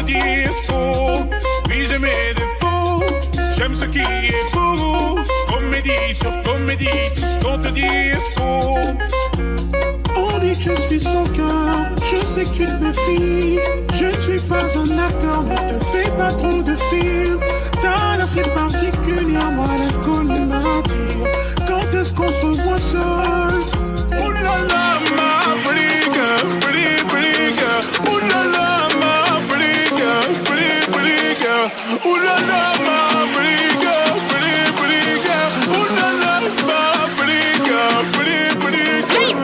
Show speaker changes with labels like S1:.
S1: dit est faux. Oui, j'ai mes défauts, j'aime ce qui est beau. Comédie sur comédie, tout ce qu'on te dit est faux.
S2: On dit que je suis son cœur, je sais que tu te méfies. Je ne suis pas un acteur, ne te fais pas trop de films. T'as l'air si particulier, moi l'alcool m'attire. Quand est-ce qu'on se revoit seul?
S1: Ouh là là, ma pretty girl, pretty girl. Ouh là là, ma pretty girl. Ouh là là, ma pretty girl, pretty girl. Ouh là là, ma pretty girl, pretty girl.
S3: Hey!